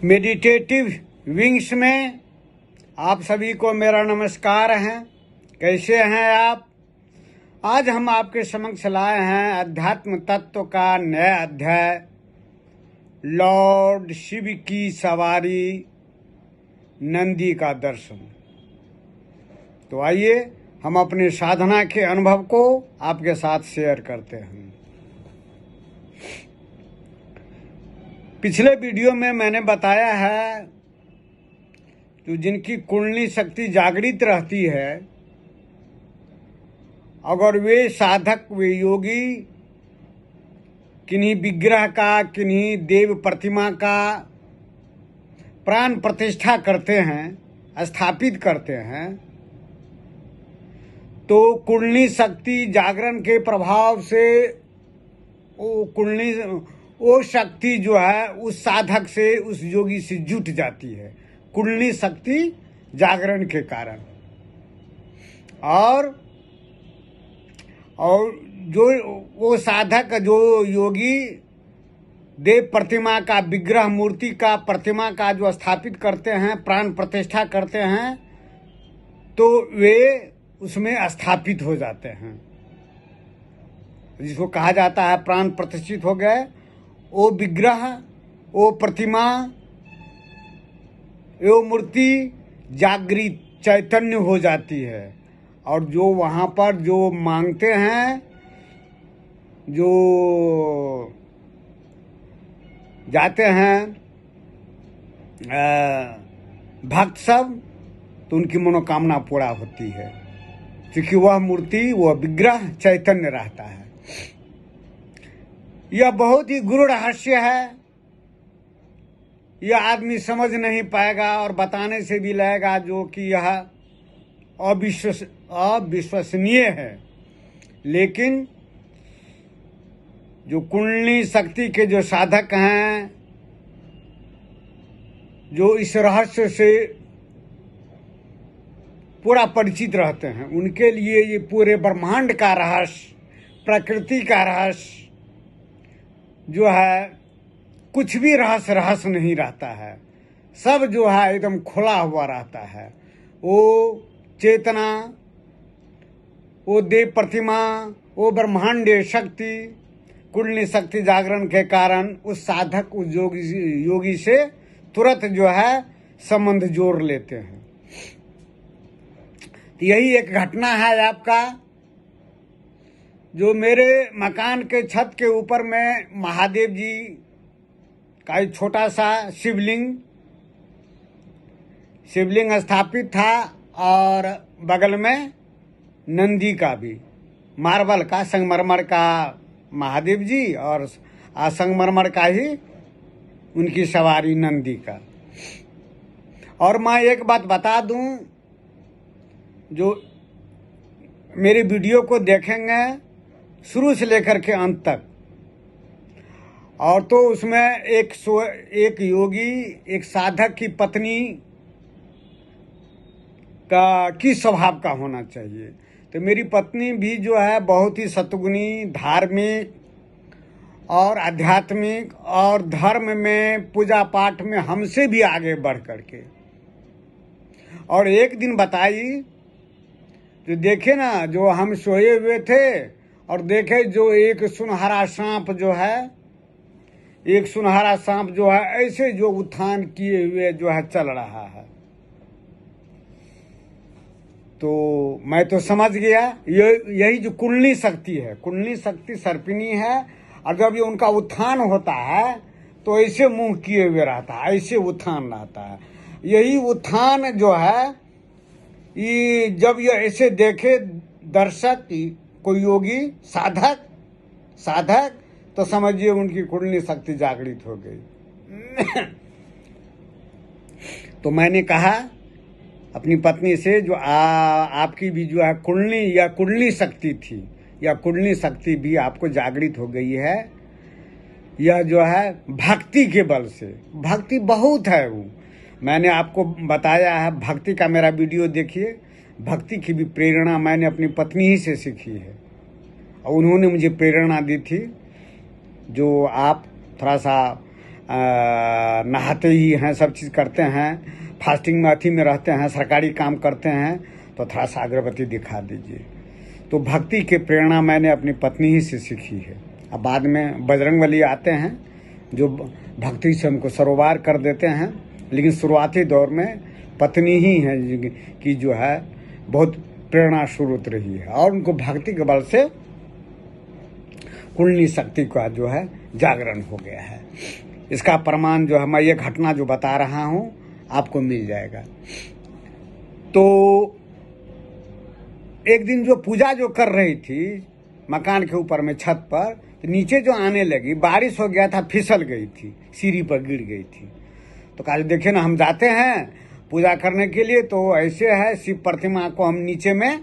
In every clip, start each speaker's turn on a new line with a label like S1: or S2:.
S1: Meditative wings में आप सभी को मेरा नमस्कार है। कैसे हैं आप? आज हम आपके समक्ष लाए हैं अध्यात्म तत्व का नया अध्याय, लॉर्ड शिव की सवारी, नंदी का दर्शन। तो आइए हम अपने साधना के अनुभव को आपके साथ शेयर करते हैं। पिछले वीडियो में मैंने बताया है कि जिनकी कुंडली शक्ति जागृत रहती है, अगर वे साधक, वे योगी किन्हीं विग्रह का, किन्हीं देव प्रतिमा का प्राण प्रतिष्ठा करते हैं, स्थापित करते हैं, तो कुंडली शक्ति जागरण के प्रभाव से वो शक्ति जो है उस साधक से, उस योगी से जुट जाती है, कुंडली शक्ति जागरण के कारण। और जो वो साधक, जो योगी देव प्रतिमा का, विग्रह मूर्ति का, प्रतिमा का जो स्थापित करते हैं, प्राण प्रतिष्ठा करते हैं, तो वे उसमें स्थापित हो जाते हैं, जिसको कहा जाता है प्राण प्रतिष्ठित हो गए। वो विग्रह, वो प्रतिमा, वो मूर्ति जागृत चैतन्य हो जाती है। और जो वहाँ पर जो मांगते हैं, जो जाते हैं भक्त सब, तो उनकी मनोकामना पूरा होती है, क्योंकि वह मूर्ति, वह विग्रह चैतन्य रहता है। यह बहुत ही गुरु रहस्य है। यह आदमी समझ नहीं पाएगा और बताने से भी लगेगा जो कि यह अविश्वसनीय है। लेकिन जो कुंडली शक्ति के जो साधक हैं, जो इस रहस्य से पूरा परिचित रहते हैं, उनके लिए ये पूरे ब्रह्मांड का रहस्य, प्रकृति का रहस्य जो है, कुछ भी रहस्य नहीं रहता है। सब जो है एकदम खुला हुआ रहता है। वो चेतना, वो देव प्रतिमा, वो ब्रह्मांडीय शक्ति, कुंडली शक्ति जागरण के कारण उस साधक, उस योगी से तुरंत जो है संबंध जोड़ लेते हैं। तो यही एक घटना है आपका, जो मेरे मकान के छत के ऊपर में महादेव जी का एक छोटा सा शिवलिंग स्थापित था, और बगल में नंदी का भी, मार्बल का, संगमरमर का महादेव जी, और संगमरमर का ही उनकी सवारी नंदी का। और मैं एक बात बता दूं, जो मेरी वीडियो को देखेंगे शुरू से लेकर के अंत तक, और तो उसमें एक योगी, एक साधक की पत्नी का किस स्वभाव का होना चाहिए। तो मेरी पत्नी भी जो है बहुत ही सतगुणी, धार्मिक और आध्यात्मिक और धर्म में, पूजा पाठ में हमसे भी आगे बढ़ करके। और एक दिन बताई, जो देखे ना, जो हम सोए हुए थे और देखे जो एक सुनहरा सांप जो है, एक सुनहरा सांप जो है ऐसे जो उत्थान किए हुए जो है चल रहा है। तो मैं तो समझ गया यही जो कुंडली शक्ति है, कुंडली शक्ति सर्पिणी है। और जब ये उनका उत्थान होता है तो ऐसे मुंह किए हुए रहता है, ऐसे उत्थान रहता है। यही उत्थान जो है, ये जब ये ऐसे देखे दर्शक, कोई योगी, साधक, तो समझिए उनकी कुंडली शक्ति जागृत हो गई। तो मैंने कहा अपनी पत्नी से, जो आपकी भी जो है कुंडली या कुंडली शक्ति थी, या कुंडली शक्ति भी आपको जागृत हो गई है। यह जो है भक्ति के बल से, भक्ति बहुत है वो, मैंने आपको बताया है। भक्ति का मेरा वीडियो देखिए। भक्ति की भी प्रेरणा मैंने अपनी पत्नी ही से सीखी है, और उन्होंने मुझे प्रेरणा दी थी, जो आप थोड़ा सा नहाते ही हैं, सब चीज़ करते हैं, फास्टिंग में अथी में रहते हैं, सरकारी काम करते हैं, तो थोड़ा सा अगरबत्ती दिखा दीजिए। तो भक्ति की प्रेरणा मैंने अपनी पत्नी ही से सीखी है। अब बाद में बजरंगबली आते हैं जो भक्ति से हमको सरोवार कर देते हैं, लेकिन शुरुआती दौर में पत्नी ही है कि जो है बहुत प्रेरणा स्रोत रही है, और उनको भक्ति के बल से कुंडली शक्ति का जो है जागरण हो गया है। इसका प्रमाण जो है मैं ये घटना जो बता रहा हूँ आपको मिल जाएगा। तो एक दिन जो पूजा जो कर रही थी मकान के ऊपर में छत पर, तो नीचे जो आने लगी, बारिश हो गया था, फिसल गई थी, सीढ़ी पर गिर गई थी। तो कहा देखिए ना, हम जाते हैं पूजा करने के लिए, तो ऐसे है शिव प्रतिमा को हम नीचे में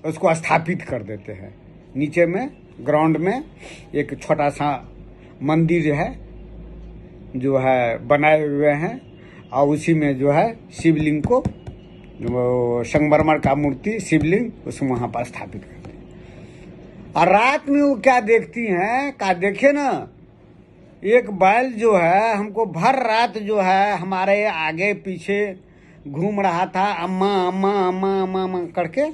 S1: उसको स्थापित कर देते हैं। नीचे में ग्राउंड में एक छोटा सा मंदिर है जो है बनाए हुए हैं, और उसी में जो है शिवलिंग को, वो संगमरमर का मूर्ति शिवलिंग उसमें वहाँ पर स्थापित करते हैं। और रात में वो क्या देखती हैं, का देखिए ना, एक बैल जो है हमको भर रात जो है हमारे आगे पीछे घूम रहा था, अम्मा अम्मा अम्मा अम्मा अम्मा करके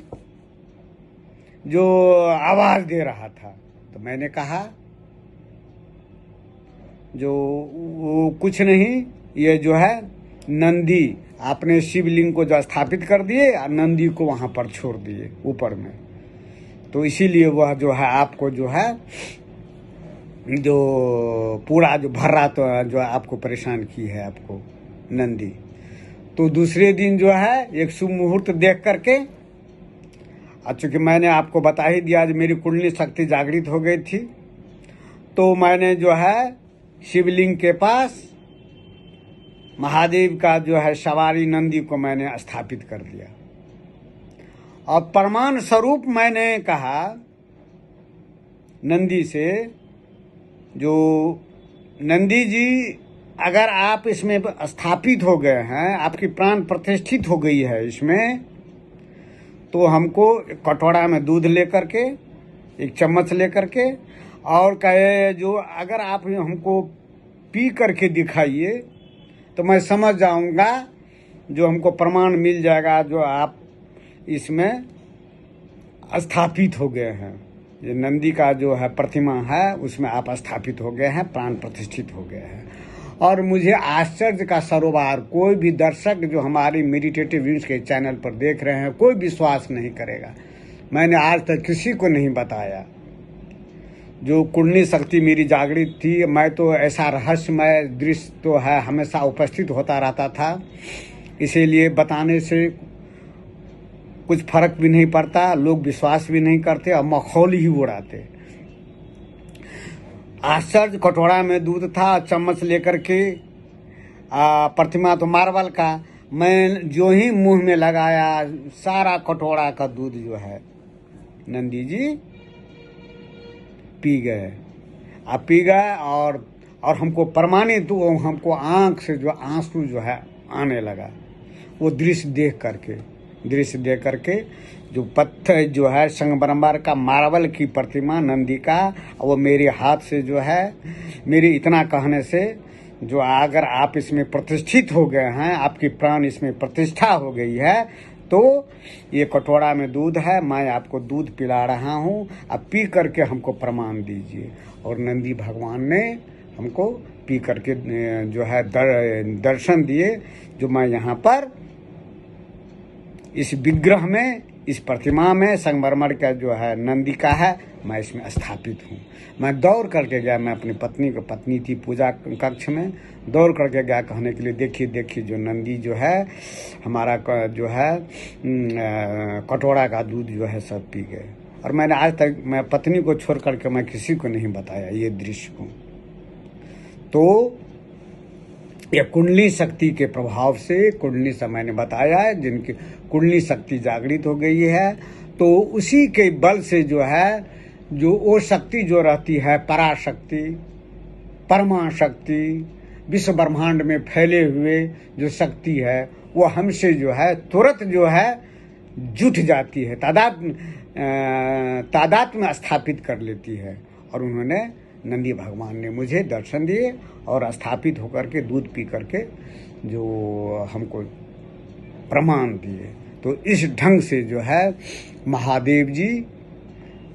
S1: जो आवाज दे रहा था। तो मैंने कहा जो वो कुछ नहीं, ये जो है नंदी, आपने शिवलिंग को जो स्थापित कर दिए और नंदी को वहां पर छोड़ दिए ऊपर में, तो इसीलिए वह जो है आपको जो है जो पूरा जो भर रात जो है आपको परेशान की है आपको नंदी। तो दूसरे दिन जो है एक शुभ मुहूर्त देख करके, चूंकि मैंने आपको बता ही दिया आज मेरी कुंडली शक्ति जागृत हो गई थी, तो मैंने जो है शिवलिंग के पास महादेव का जो है सवारी नंदी को मैंने स्थापित कर दिया। और प्रमाण स्वरूप मैंने कहा नंदी से, जो नंदी जी अगर आप इसमें स्थापित हो गए हैं, आपकी प्राण प्रतिष्ठित हो गई है इसमें, तो हमको एक कटोरा में दूध लेकर के, एक चम्मच लेकर के, और कहे जो अगर आप हमको पी करके दिखाइए तो मैं समझ जाऊंगा, जो हमको प्रमाण मिल जाएगा जो आप इसमें स्थापित हो गए हैं। ये नंदी का जो है प्रतिमा है उसमें आप स्थापित हो गए हैं, प्राण प्रतिष्ठित हो गए हैं। और मुझे आश्चर्य का सरोवर, कोई भी दर्शक जो हमारी मेडिटेटिव व्यूज के चैनल पर देख रहे हैं, कोई विश्वास नहीं करेगा, मैंने आज तक किसी को नहीं बताया। जो कुंडली शक्ति मेरी जागृत थी, मैं तो ऐसा रहस्यमय दृश्य तो है हमेशा उपस्थित होता रहता था, इसीलिए बताने से कुछ फर्क भी नहीं पड़ता, लोग विश्वास भी नहीं करते और मखौल ही उड़ाते। आश्चर्य, कटोरा में दूध था, चम्मच लेकर के, प्रतिमा तो मार्बल का, मैं जो ही मुंह में लगाया सारा कटोरा का दूध जो है नंदी जी पी गए। आप पी गए और हमको प्रमाणित, तो हमको आंख से जो आंसू जो है आने लगा, वो दृश्य देख करके जो पत्थर जो है संगमरमर का मार्बल की प्रतिमा नंदी का, वो मेरे हाथ से जो है, मेरे इतना कहने से जो अगर आप इसमें प्रतिष्ठित हो गए हैं, आपकी प्राण इसमें प्रतिष्ठा हो गई है, तो ये कटोरा में दूध है, मैं आपको दूध पिला रहा हूँ, अब पी करके हमको प्रमाण दीजिए। और नंदी भगवान ने हमको पी करके जो है दर्शन दिए, जो मैं यहाँ पर इस विग्रह में, इस प्रतिमा में संगमरमर का जो है नंदी का है, मैं इसमें स्थापित हूँ। मैं दौड़ करके गया, मैं अपनी पत्नी थी पूजा कक्ष में, दौड़ करके गया कहने के लिए, देखिए जो नंदी जो है हमारा जो है कटोरा का दूध जो है सब पी गए। और मैंने आज तक मैं पत्नी को छोड़ करके मैं किसी को नहीं बताया ये दृश्य को। तो ये कुंडली शक्ति के प्रभाव से, कुंडली से मैंने बताया है, जिनकी कुंडली शक्ति जागृत हो गई है, तो उसी के बल से जो है, जो वो शक्ति जो रहती है, पराशक्ति, परमा शक्ति, विश्व ब्रह्मांड में फैले हुए जो शक्ति है, वो हमसे जो है तुरंत जो है जुट जाती है, तादाद में स्थापित कर लेती है। और उन्होंने नंदी भगवान ने मुझे दर्शन दिए और स्थापित होकर के दूध पी करके जो हमको प्रमाण दिए। तो इस ढंग से जो है महादेव जी,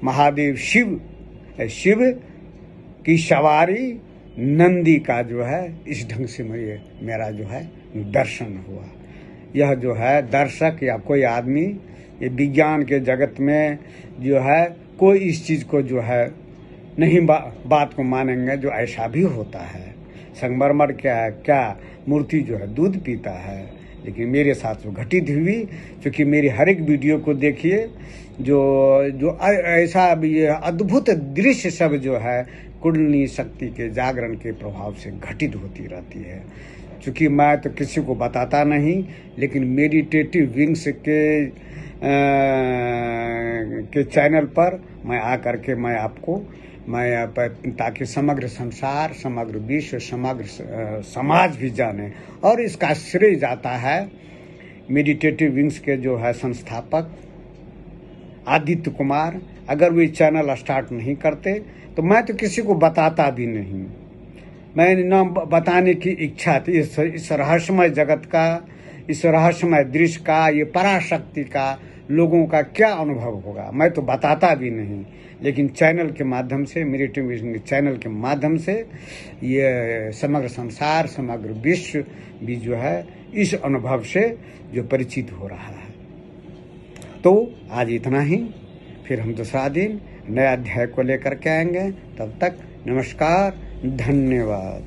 S1: महादेव शिव की सवारी नंदी का जो है इस ढंग से मेरा जो है दर्शन हुआ। यह जो है दर्शक या कोई आदमी ये विज्ञान के जगत में जो है कोई इस चीज़ को जो है नहीं बात को मानेंगे जो ऐसा भी होता है। संगमरमर क्या मूर्ति जो है दूध पीता है, लेकिन मेरे साथ जो घटित हुई, क्योंकि मेरी हर एक वीडियो को देखिए जो ऐसा ये अद्भुत दृश्य सब जो है कुंडलिनी शक्ति के जागरण के प्रभाव से घटित होती रहती है। क्योंकि मैं तो किसी को बताता नहीं, लेकिन मेडिटेटिव विंग्स के चैनल पर मैं आकर के मैं आपको ताकि समग्र संसार, समग्र विश्व, समग्र समाज भी जाने। और इसका श्रेय जाता है मेडिटेटिव विंग्स के जो है संस्थापक आदित्य कुमार। अगर वे चैनल स्टार्ट नहीं करते तो मैं तो किसी को बताता भी नहीं। मैं न बताने की इच्छा थी इस रहस्यमय जगत का, इस रहस्यमय दृश्य का, ये पराशक्ति का लोगों का क्या अनुभव होगा, मैं तो बताता भी नहीं। लेकिन चैनल के माध्यम से, मेरे टेलीविजन चैनल के माध्यम से ये समग्र संसार, समग्र विश्व भी जो है इस अनुभव से जो परिचित हो रहा है। तो आज इतना ही, फिर हम दूसरा दिन नया अध्याय को लेकर के आएंगे। तब तक नमस्कार, धन्यवाद।